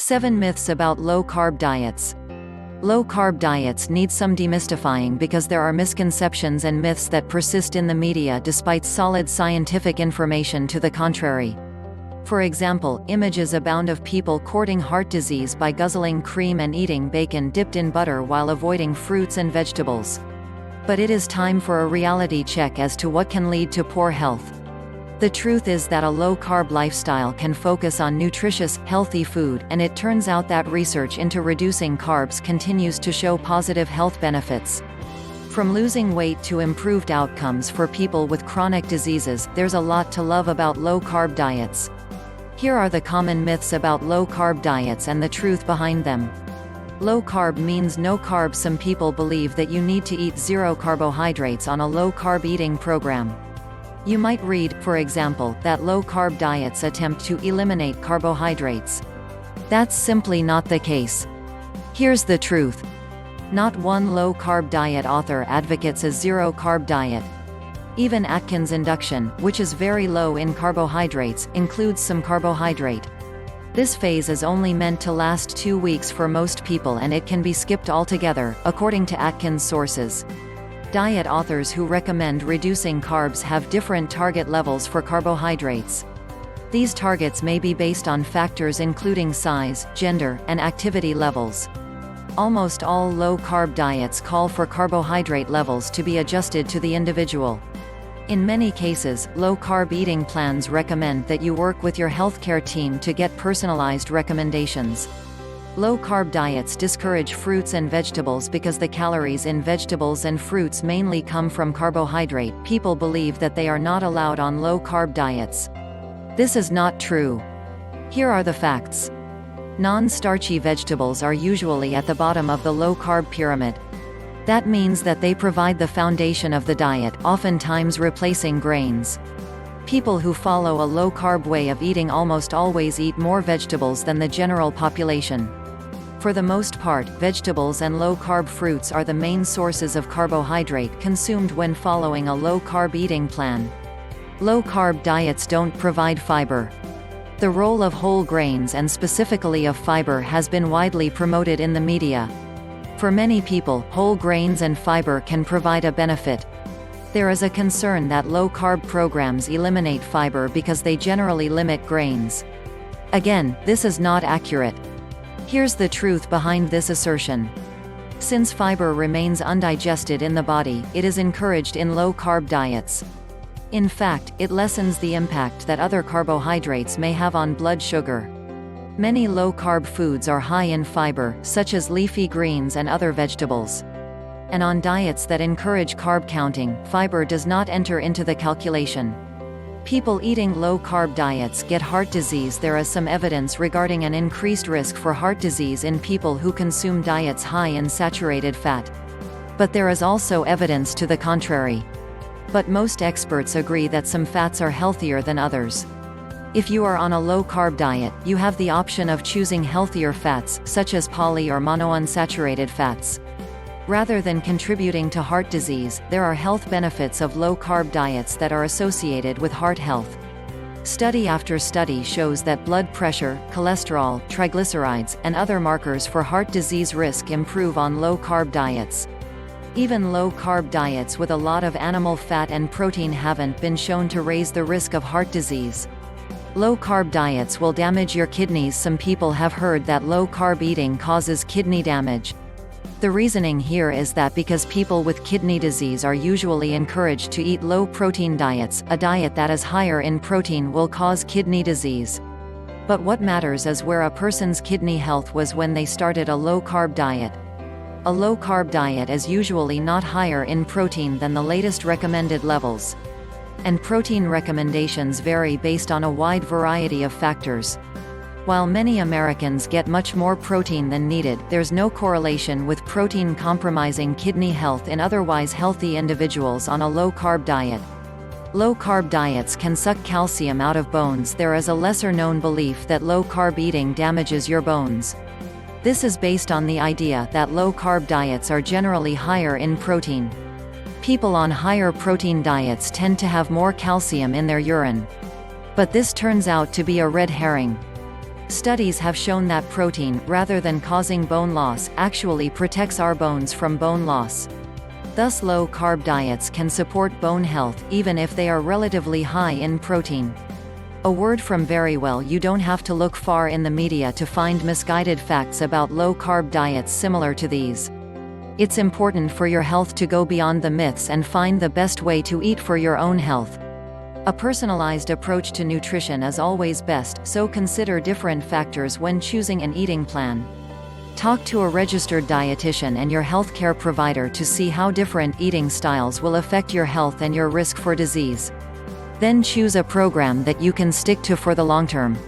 7 Myths about low-carb diets. Low-carb diets need some demystifying because there are misconceptions and myths that persist in the media despite solid scientific information to the contrary. For example, images abound of people courting heart disease by guzzling cream and eating bacon dipped in butter while avoiding fruits and vegetables. But it is time for a reality check as to what can lead to poor health. The truth is that a low-carb lifestyle can focus on nutritious, healthy food, and it turns out that research into reducing carbs continues to show positive health benefits. From losing weight to improved outcomes for people with chronic diseases, there's a lot to love about low-carb diets. Here are the common myths about low-carb diets and the truth behind them. Low-carb means no carbs. Some people believe that you need to eat 0 carbohydrates on a low-carb eating program. You might read, for example, that low-carb diets attempt to eliminate carbohydrates. That's simply not the case. Here's the truth. Not one low-carb diet author advocates a 0-carb diet. Even Atkins induction, which is very low in carbohydrates, includes some carbohydrate. This phase is only meant to last 2 weeks for most people, and it can be skipped altogether, according to Atkins sources. Diet authors who recommend reducing carbs have different target levels for carbohydrates. These targets may be based on factors including size, gender, and activity levels. Almost all low-carb diets call for carbohydrate levels to be adjusted to the individual. In many cases, low-carb eating plans recommend that you work with your healthcare team to get personalized recommendations. Low-carb diets discourage fruits and vegetables because the calories in vegetables and fruits mainly come from carbohydrate. People believe that they are not allowed on low-carb diets. This is not true. Here are the facts. Non-starchy vegetables are usually at the bottom of the low-carb pyramid. That means that they provide the foundation of the diet, oftentimes replacing grains. People who follow a low-carb way of eating almost always eat more vegetables than the general population. For the most part, vegetables and low-carb fruits are the main sources of carbohydrate consumed when following a low-carb eating plan. Low-carb diets don't provide fiber. The role of whole grains and specifically of fiber has been widely promoted in the media. For many people, whole grains and fiber can provide a benefit. There is a concern that low-carb programs eliminate fiber because they generally limit grains. Again, this is not accurate. Here's the truth behind this assertion. Since fiber remains undigested in the body, it is encouraged in low-carb diets. In fact, it lessens the impact that other carbohydrates may have on blood sugar. Many low-carb foods are high in fiber, such as leafy greens and other vegetables. And on diets that encourage carb counting, fiber does not enter into the calculation. People eating low-carb diets get heart disease. There is some evidence regarding an increased risk for heart disease in people who consume diets high in saturated fat. But there is also evidence to the contrary. But most experts agree that some fats are healthier than others. If you are on a low-carb diet, you have the option of choosing healthier fats, such as poly or monounsaturated fats. Rather than contributing to heart disease, there are health benefits of low-carb diets that are associated with heart health. Study after study shows that blood pressure, cholesterol, triglycerides, and other markers for heart disease risk improve on low-carb diets. Even low-carb diets with a lot of animal fat and protein haven't been shown to raise the risk of heart disease. Low-carb diets will damage your kidneys. Some people have heard that low-carb eating causes kidney damage. The reasoning here is that because people with kidney disease are usually encouraged to eat low-protein diets, a diet that is higher in protein will cause kidney disease. But what matters is where a person's kidney health was when they started a low-carb diet. A low-carb diet is usually not higher in protein than the latest recommended levels. And protein recommendations vary based on a wide variety of factors. While many Americans get much more protein than needed, there's no correlation with protein compromising kidney health in otherwise healthy individuals on a low-carb diet. Low-carb diets can suck calcium out of bones. There is a lesser-known belief that low-carb eating damages your bones. This is based on the idea that low-carb diets are generally higher in protein. People on higher protein diets tend to have more calcium in their urine. But this turns out to be a red herring. Studies have shown that protein, rather than causing bone loss, actually protects our bones from bone loss. Thus low-carb diets can support bone health, even if they are relatively high in protein. A word from Verywell: you don't have to look far in the media to find misguided facts about low-carb diets similar to these. It's important for your health to go beyond the myths and find the best way to eat for your own health. A personalized approach to nutrition is always best, so consider different factors when choosing an eating plan. Talk to a registered dietitian and your healthcare provider to see how different eating styles will affect your health and your risk for disease. Then choose a program that you can stick to for the long term.